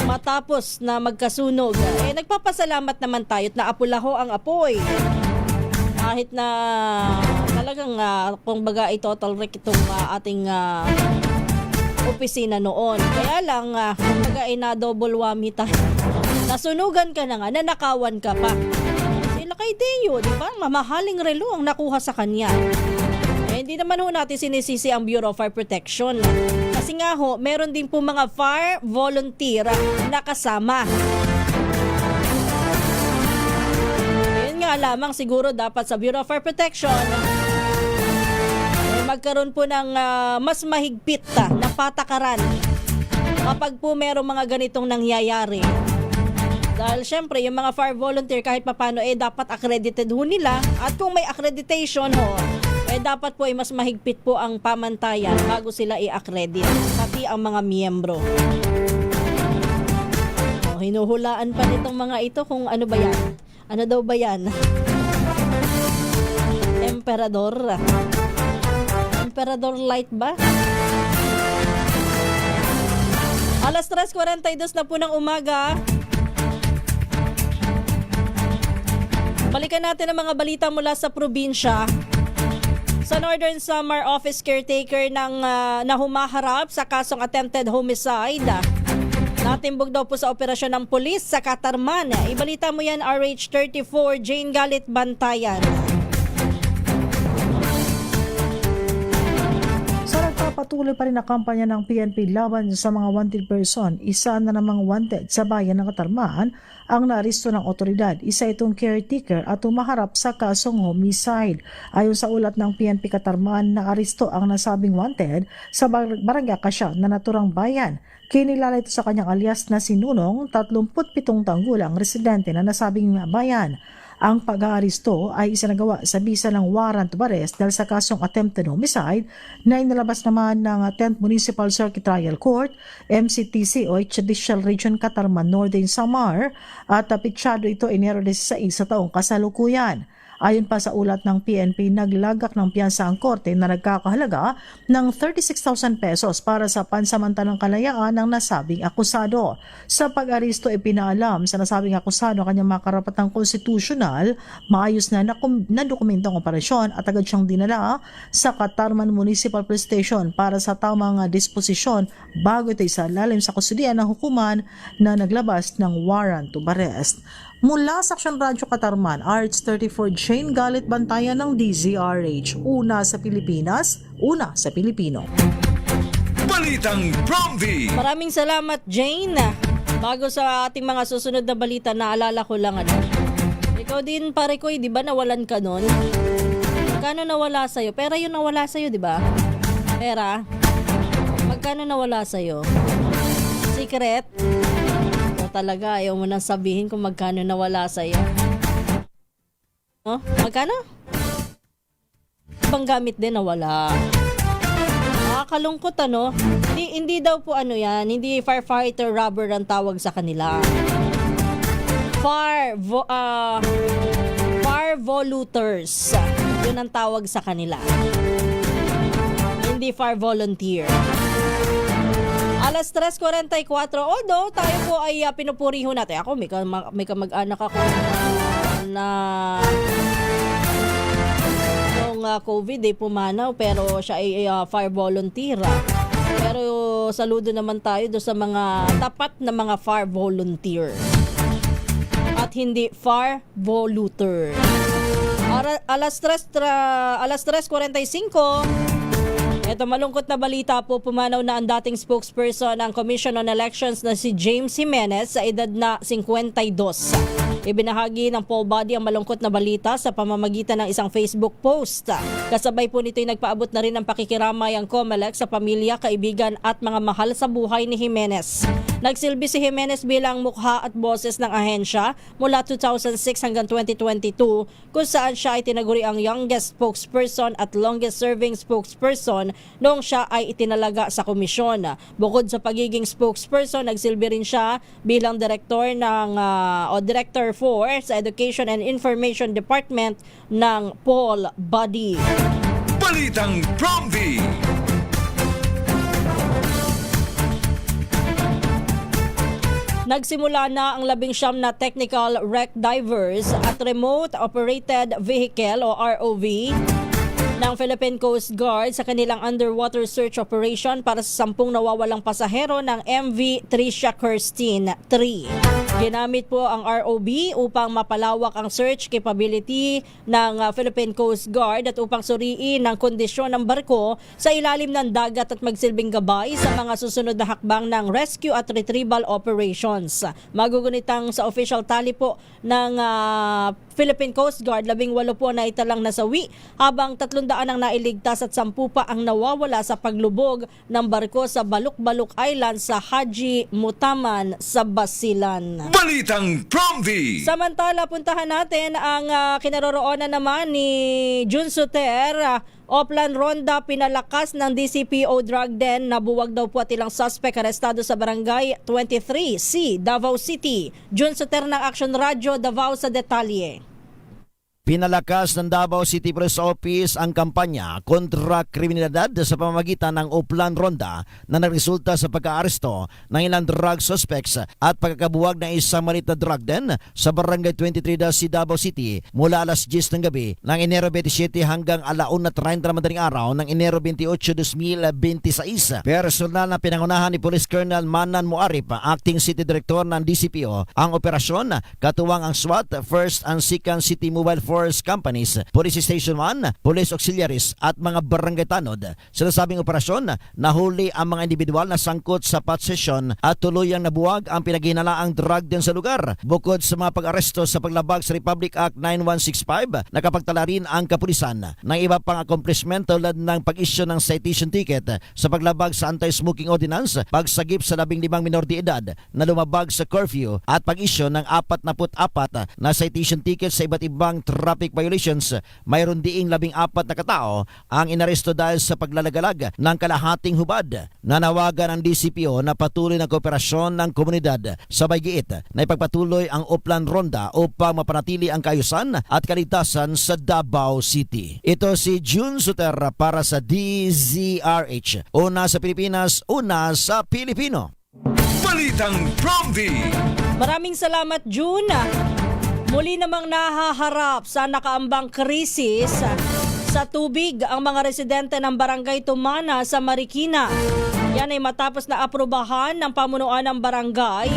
Matapos na magkasunog, nagpapasalamat naman tayo at naapulaho ang apoy. Kahit na talagang kung baga ay total wreck itong ating opisina noon. Kaya lang, kung baga ay na-double whammy tayo. Nasunugan ka na nga, nanakawan ka pa. Sila kay Deo, di ba? Mamahaling relo ang nakuha sa kanya. Hindi naman ho natin sinisisi ang Bureau of Fire Protection. Kasi nga ho, meron din po mga fire volunteer na kasama. Yun nga lamang siguro dapat sa Bureau of Fire Protection magkaroon po ng mas mahigpit na patakaran kapag po merong mga ganitong nangyayari. Dahil syempre, yung mga fire volunteer kahit papano dapat accredited ho nila, at kung may accreditation ho, dapat po mas mahigpit po ang pamantayan bago sila i-accredit, pati ang mga miyembro. Hinuhulaan pa nitong mga ito kung ano ba yan. Ano daw ba yan? Emperador light ba? Alas 3:42 na po ng umaga. Balikan natin ang mga balita mula sa probinsya. Sa Northern Samar office caretaker na humaharap sa kasong attempted homicide, natimbog daw po sa operasyon ng pulis sa Katarman. Ibalita mo yan, RH34, Jane Galit Bantayan. Patuloy pa rin ang kampanya ng PNP laban sa mga wanted person. Isa na namang wanted sa bayan ng Katarman ang naaresto ng otoridad. Isa itong caretaker at humaharap sa kasong homicide. Ayon sa ulat ng PNP Katarman, naaresto ang nasabing wanted sa Barangay Kasya na naturang bayan. Kinilala ito sa kanyang alias na si Nunong, 37 taong gulang, residente na nasabing bayan. Ang pag-aaristo ay isinagawa sa bisa ng warrant of arrest dahil sa kasong attempted homicide na inilabas naman ng 10th Municipal Circuit Trial Court, MCTC o Judicial Region Catarman Northern Samar, at pitsyado ito Enero 16 sa taong kasalukuyan. Ayon pa sa ulat ng PNP, naglagak ng piyansa ang korte na nagkakahalaga ng 36,000 pesos para sa pansamantalang kalayaan ng nasabing akusado. Sa pag-aristo, ipinaalam sa nasabing akusado ang kanyang mga karapatang konstitusyonal, maayos na dokumentong operasyon at agad siyang dinala sa Catarman Municipal Police Station para sa tamang disposisyon bago ito isalalim sa kustudiya ng hukuman na naglabas ng warrant of arrest. Mula sa Aksyon Radyo Catarman, RH34 Jane Galit Bantayan ng DZRH. Una sa Pilipinas, una sa Pilipino. Balitang Bromby! Maraming salamat, Jane. Bago sa ating mga susunod na balita, naalala ko lang ikaw din, pare ko, di ba nawalan ka nun? Magkano nawala sa'yo? Pera yun nawala sa'yo, di ba? Pera? Magkano nawala sa'yo? Secret? Talaga, ayaw mo nang sabihin kung magkano nawala sa'yo. Oh, magkano? Ibang gamit din nawala. Nakakalungkot Hindi daw po yan, hindi firefighter rubber ang tawag sa kanila. Fire volunteers. Yun ang tawag sa kanila. Hindi fire volunteer. Alas 3:44, although tayo po ay pinupuriho natin. Ako, may kamag-anak ako na nung COVID pumanaw, pero siya ay fire volunteer. Pero saludo naman tayo do sa mga tapat na mga fire volunteer at hindi fire volunteer. Alas 3:45. Ito, malungkot na balita po, pumanaw na ang dating spokesperson ng Commission on Elections na si James Jimenez sa edad na 52. Ibinahagi ng poll body ang malungkot na balita sa pamamagitan ng isang Facebook post. Kasabay po nito'y nagpaabot na rin ng pakikiramay ang COMELEC sa pamilya, kaibigan at mga mahal sa buhay ni Jimenez. Nagsilbi si Jimenez bilang mukha at boses ng ahensya mula 2006 hanggang 2022, kung saan siya ay tinaguri ang youngest spokesperson at longest serving spokesperson noong siya ay itinalaga sa komisyon. Bukod sa pagiging spokesperson, nagsilbi rin siya bilang director Director 4 sa Education and Information Department ng poll body. Balitang Bromby! Nagsimula na ang 19 na technical wreck divers at remote operated vehicle o ROV ng Philippine Coast Guard sa kanilang underwater search operation para sa 10 nawawalang pasahero ng MV Tricia Kirstine 3. Ginamit po ang ROV upang mapalawak ang search capability ng Philippine Coast Guard at upang suriin ang kondisyon ng barko sa ilalim ng dagat at magsilbing gabay sa mga susunod na hakbang ng rescue at retrieval operations. Magugunitang sa official tally po ng Philippine Coast Guard, 18 po na italang nasawi, habang 300 ang nailigtas at 10 pa ang nawawala sa paglubog ng barko sa Baluk-Baluk Island sa Haji Mutaman sa Basilan. Balitang Bromby! Samantala, puntahan natin ang kinaroroonan naman ni Jun Soter. Oplan Ronda, pinalakas ng DCPO drug den. Nabuwag daw po at ilang suspect arestado sa barangay 23C, Davao City. Jun Soter ng Aksyon Radyo, Davao sa detalye. Pinalakas ng Davao City Police Office ang kampanya kontra kriminalidad sa pamamagitan ng Oplan Ronda na nagresulta sa pagka-aresto ng ilang drug suspects at pagkakabuwag ng isang maliit na drug den sa Barangay 23C Davao City mula alas 10 ng gabi ng Enero 27 hanggang 1:30 ng madaling araw ng Enero 28, 2026. Personal na pinangunahan ni Police Colonel Manan Muarip, Acting City Director ng DCPO, ang operasyon, katuwang ang SWAT, 1st and 2nd City Mobile Force force companies, Police Station 1, Police Auxiliaries at mga barangay tanod. Sa nasabing operasyon, nahuli ang mga individual na sangkot sa possession at tuluyang nabuwag ang pinaghinalaang drug din sa lugar. Bukod sa mga pag-aresto sa paglabag sa Republic Act 9165, nakapagtala rin ang kapulisan ng iba pang accomplishment tulad ng pag-issue ng citation ticket sa paglabag sa anti-smoking ordinance, pagsagip sa 15 minor de edad na lumabag sa curfew at pag-issue ng 44 na citation ticket sa iba't ibang traffic violations. Mayroon diing 14 na katao ang inaresto dahil sa paglalagalag ng kalahating hubad. Nanawagan ang DCPO na patuloy ng kooperasyon ng komunidad. Sabay giit na ipagpatuloy ang Oplan Ronda upang mapanatili ang kaayusan at kaligtasan sa Davao City. Ito si June Suter para sa DZRH. Una sa Pilipinas, una sa Pilipino. Balitang Promdi. Maraming salamat, June. Muli namang nahaharap sa nakaambang krisis sa tubig ang mga residente ng Barangay Tumana sa Marikina. Yan ay matapos na aprubahan ng pamunuan ng barangay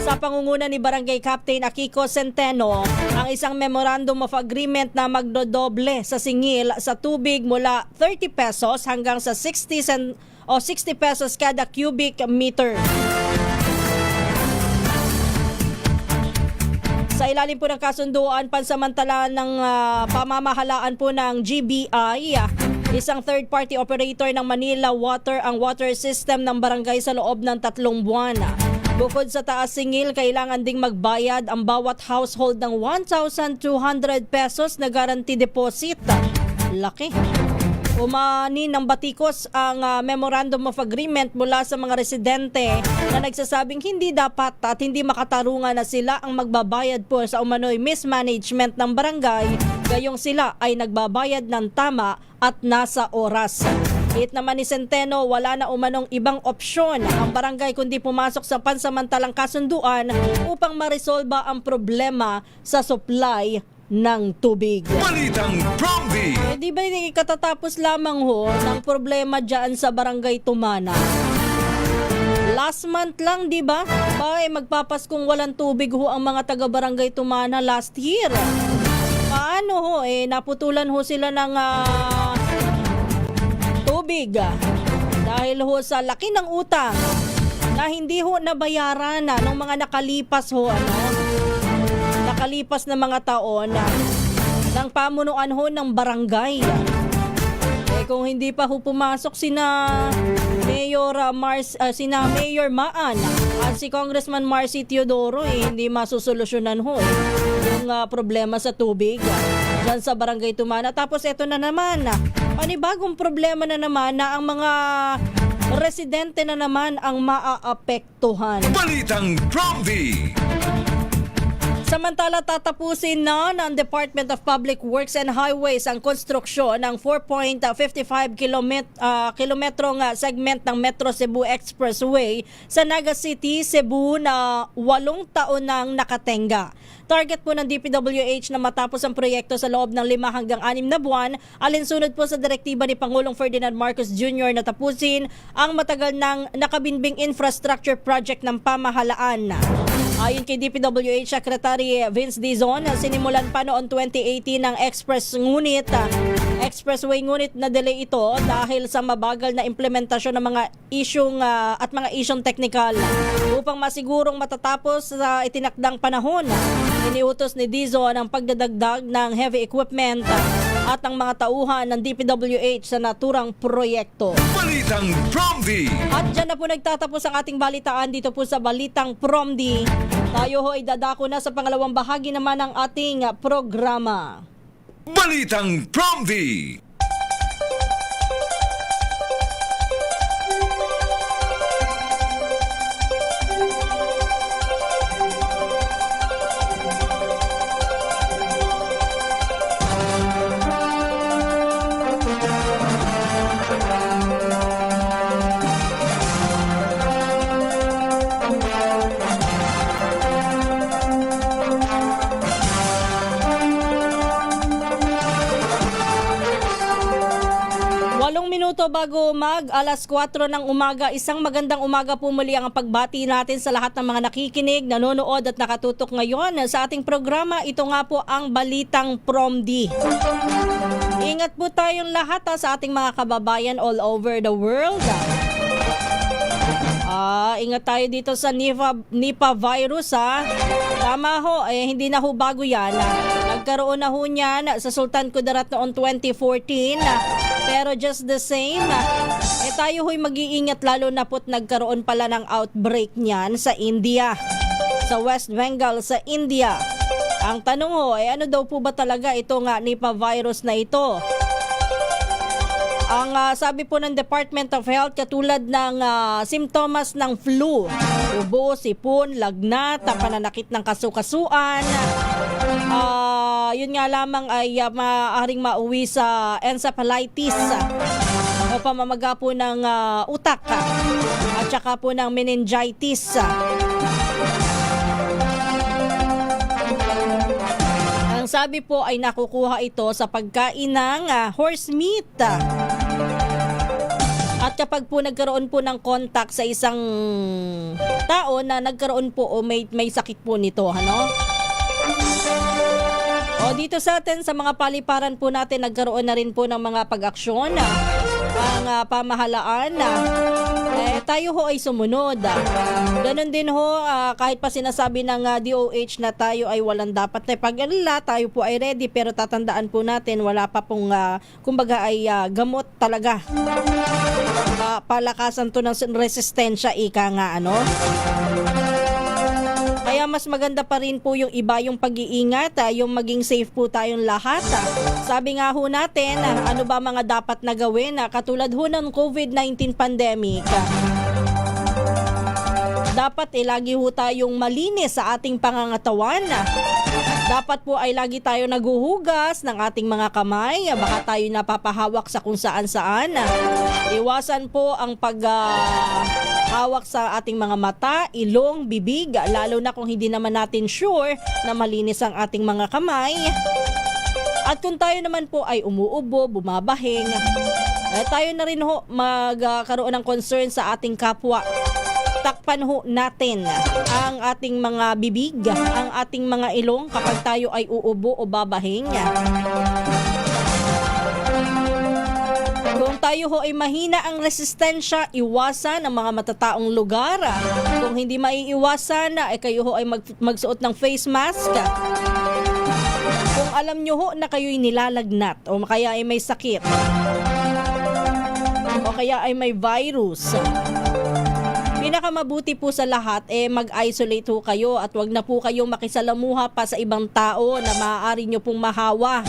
sa pangunguna ni Barangay Captain Akiko Centeno ang isang Memorandum of Agreement na magdodoble sa singil sa tubig mula 30 pesos hanggang sa 60 pesos kada cubic meter. Sa ilalim po ng kasunduan pansamantala ng pamamahalaan po ng GBI, isang third-party operator ng Manila Water ang water system ng barangay sa loob ng 3 buwan. Bukod sa taas singil, kailangan ding magbayad ang bawat household ng 1,200 pesos na guarantee deposit. Laki. Umani ng batikos ang Memorandum of Agreement mula sa mga residente na nagsasabing hindi dapat at hindi makatarungan na sila ang magbabayad po sa umano'y mismanagement ng barangay, gayong sila ay nagbabayad ng tama at nasa oras. Hit naman ni Centeno, wala na umanong ibang opsyon ang barangay kundi pumasok sa pansamantalang kasunduan upang maresolba ang problema sa supply ng tubig. Balitang Promdi. Di ba katatapos lamang ho ng problema dyan sa Barangay Tumana? Last month lang, di ba? Magpapaskong walang tubig ho ang mga taga-Barangay Tumana last year. Paano ho? Naputulan ho sila ng tubig dahil ho sa laki ng utang na hindi ho nabayaran ng mga nakalipas ho, nakalipas na mga taon ng pamunuan ho ng barangay. Kung hindi pa ho pumasok sina Mayor Maan at si Congressman Marcy Teodoro, hindi masusolusyonan ho yung problema sa tubig dyan sa Barangay Tumana. Tapos eto na naman, panibagong problema na naman na ang mga residente na naman ang maaapektuhan. Balitang Promdi. Samantala, tatapusin na ng Department of Public Works and Highways ang konstruksyon ng 4.55 kilometrong segment ng Metro Cebu Expressway sa Naga City, Cebu na 8 taon nang nakatenga. Target po ng DPWH na matapos ang proyekto sa loob ng 5 hanggang 6 na buwan, alinsunod po sa direktiba ni Pangulong Ferdinand Marcos Jr. na tapusin ang matagal ng nakabinbing infrastructure project ng pamahalaan. Ayon kay DPWH Secretary Vince Dizon, sinimulan pa noong 2018 ng expressway ngunit na-delay ito dahil sa mabagal na implementasyon ng mga isyong technical. Upang masigurong matatapos sa itinakdang panahon, iniutos ni Dizon ang pagdadagdag ng heavy equipment at ang mga tauhan ng DPWH sa naturang proyekto. Balitang Promdi. At dyan na po nagtatapos ang ating balitaan dito po sa Balitang Promdi. Tayo ho ay dadako na sa pangalawang bahagi naman ng ating programa. Balitang Promdi. minuto bago alas 4 ng umaga. Isang magandang umaga po muli ang pagbati natin sa lahat ng mga nakikinig, nanonood at nakatutok ngayon sa ating programa. Ito nga po ang Balitang PROMD. Ingat po tayong lahat sa ating mga kababayan all over the world. Ingat tayo dito sa Nipah virus Tama ho, hindi na ho bago yan. Nagkaroon na ho niyan sa Sultan Kudarat noong 2014. Pero just the same, tayo ho'y mag-iingat lalo na po't nagkaroon pala ng outbreak niyan sa India. Sa West Bengal sa India. Ang tanong ho, ano daw po ba talaga itong Nipah virus na ito? Ang sabi po ng Department of Health, katulad ng simptomas ng flu, ubo, sipon, lagnat, pananakit ng kasukasuan, yun nga lamang ay maaaring mauwi sa encephalitis o pamamaga po ng utak at saka po ng meningitis. Ang sabi po ay nakukuha ito sa pagkain ng horse meat. At kapag po nagkaroon po ng contact sa isang tao na nagkaroon po o may sakit po nito, O dito sa atin, sa mga paliparan po natin, nagkaroon na rin po ng mga pag-aksyon ang pamahalaan. Tayo ho ay sumunod. Ganon din ho, kahit pa sinasabi ng DOH na tayo ay walang dapat na pag-alala, tayo po ay ready, pero tatandaan po natin, wala pa pong, kumbaga ay gamot talaga. Palakasan to ng resistensya, ika nga, Kaya mas maganda pa rin po yung iba yung pag-iingat, yung maging safe po tayong lahat. Sabi nga ho natin, ano ba mga dapat na gawin, katulad ho ng COVID-19 pandemic. Dapat lagi ho tayong malinis sa ating pangangatawan. Dapat po ay lagi tayo naguhugas ng ating mga kamay. Baka tayo napapahawak sa kung saan-saan. Iwasan po ang paghawak sa ating mga mata, ilong, bibig, lalo na kung hindi naman natin sure na malinis ang ating mga kamay. At kung tayo naman po ay umuubo, bumabahing, tayo na rin ho magkaroon ng concern sa ating kapwa. Takpan ho natin ang ating mga bibig, ang ating mga ilong kapag tayo ay uubo o babahing. Kung tayo ho ay mahina ang resistensya, iwasan ang mga matataong lugar. Kung hindi maiiwasan, kayo ho ay magsuot ng face mask. Kung alam nyo ho na kayo'y nilalagnat o kaya ay may sakit o kaya ay may virus, pinakamabuti po sa lahat mag-isolate ho kayo at wag na po kayong makisalamuha pa sa ibang tao na maaari nyo pong mahawa.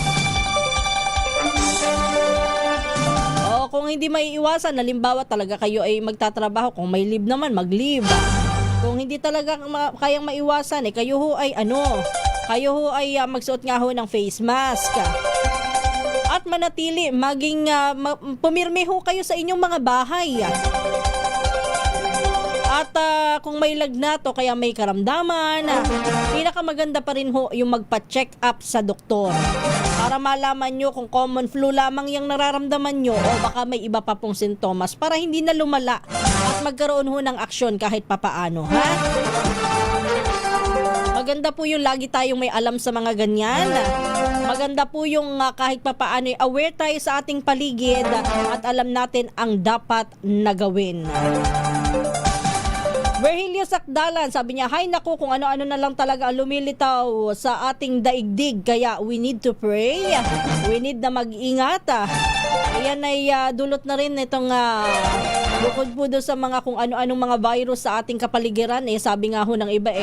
O kung hindi maiiwasan, halimbawa talaga kayo ay magtatrabaho, kung may leave naman, mag-leave. Kung hindi talaga kayang maiwasan, kayo ho ay magsuot nga ho ng face mask. At manatili, pumirmi ho kayo sa inyong mga bahay. At kung may lagnat o kaya may karamdaman, pinakamaganda pa rin ho yung magpa-check up sa doktor. Para malaman nyo kung common flu lamang yung nararamdaman nyo o baka may iba pa pong sintomas para hindi na lumala at magkaroon ho ng aksyon kahit papaano. Maganda po yung lagi tayong may alam sa mga ganyan. Maganda po yung kahit papaano aware tayo sa ating paligid at alam natin ang dapat na gawin. Virgilio Sakdalan, sabi niya, hay naku, kung ano-ano na lang talaga lumilitaw sa ating daigdig, kaya we need to pray, we need na mag-ingat. Ayan ay dulot na rin itong bukod po doon sa mga kung ano-anong mga virus sa ating kapaligiran, sabi nga ho ng iba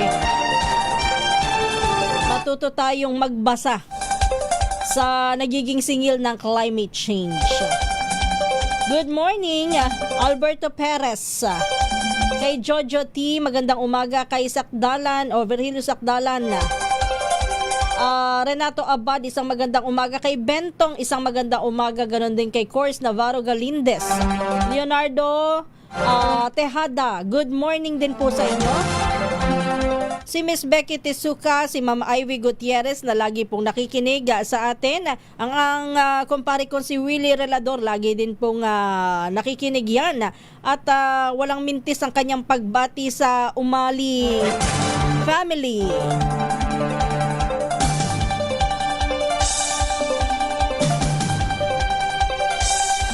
matuto tayong magbasa sa nagiging singil ng climate change. Good morning, Alberto Perez. Kay Jojo T, magandang umaga. Kay Sakdalan o Virgilio Sakdalan. Renato Abad, isang magandang umaga. Kay Bentong, isang magandang umaga. Ganon din kay Cors Navarro Galindes. Leonardo Tejada, good morning din po sa inyo. si Miss Becky Tisuka, si Ma'am Ivy Gutierrez na lagi pong nakikinig sa atin. Ang kumpare ko si Willie Relador, lagi din pong nakikinig yan. At walang mintis ang kanyang pagbati sa Umali family.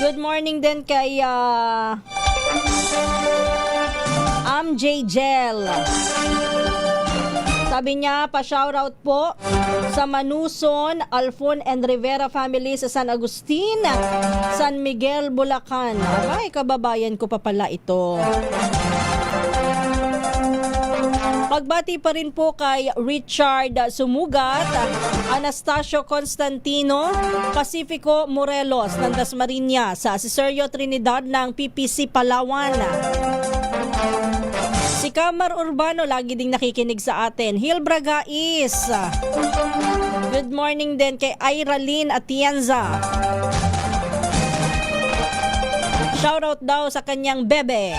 Good morning din kay MJ Gel. Sabi niya, pa-shoutout po sa Manuson, Alfon and Rivera family sa San Agustin, San Miguel, Bulacan. Ay, kababayan ko pa pala ito. Pagbati pa rin po kay Richard Sumugat, Anastasio Constantino, Pacifico Morelos ng Dasmariñas, si Sergio Trinidad ng PPC Palawan. Si Kamar Urbano lagi ding nakikinig sa atin. Hil Bragais. Good morning din kay Iralyn Atienza. Shoutout daw sa kanyang bebe.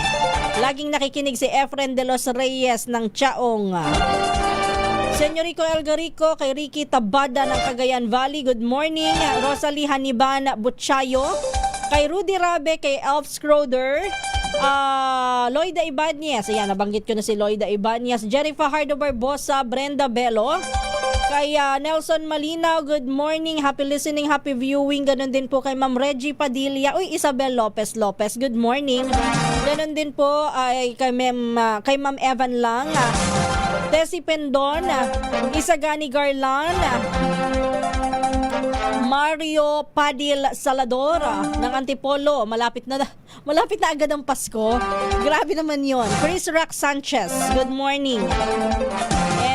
Laging nakikinig si Efren de los Reyes ng Chaong. Senyorico Elgarico, kay Ricky Tabada ng Cagayan Valley. Good morning. Rosalie Haniban Butchayo. Kay Rudy Rabe, kay Elf Schroeder. Loida Ibanez. Ayan, nabanggit ko na si Loida Ibanez. Jerry Fajardo Barbosa, Brenda Bello. Kay Nelson Malinaw, good morning, happy listening, happy viewing. Ganon din po kay Ma'am Reggie Padilla. Uy, Isabel Lopez, good morning. Ganon din po ay kay Ma'am Evan Lang, Tessie Pendon, Isagani Garlan, Mario Padil Salador ng Antipolo. Malapit na agad ang Pasko. Grabe naman yon. Chris Rack Sanchez, good morning.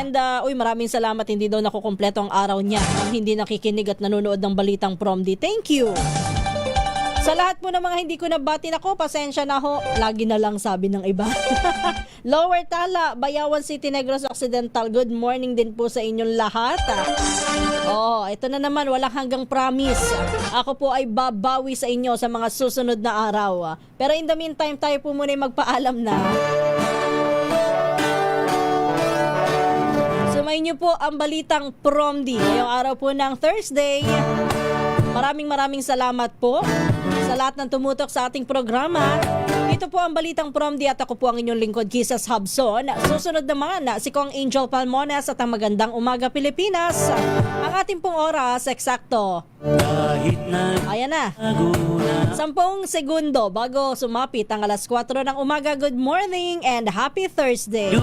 And maraming salamat, hindi daw nakukumpleto ang araw niya nang hindi nakikinig at nanonood ng Balitang Promdi. Thank you. Sa lahat po ng mga hindi ko nabati, nako, pasensya na ho. Lagi na lang sabi ng iba. Lower Tala, Bayawan City, Negros Occidental. Good morning din po sa inyong lahat. Ito na naman, walang hanggang promise. Ako po ay babawi sa inyo sa mga susunod na araw. Pero in the meantime, tayo po muna magpaalam na. Sumayin niyo po ang Balitang Promdi ngayong araw po ng Thursday. Maraming salamat po sa lahat ng tumutok sa ating programa. Ito po ang Balitang Promdi at ako po ang inyong lingkod, Kisas Habson. Susunod naman si Kong Angel Palmones at ang Magandang Umaga Pilipinas. Ang ating pong oras, eksakto. Ayan na. 10 segundo bago sumapit ang alas 4 ng umaga. Good morning and happy Thursday.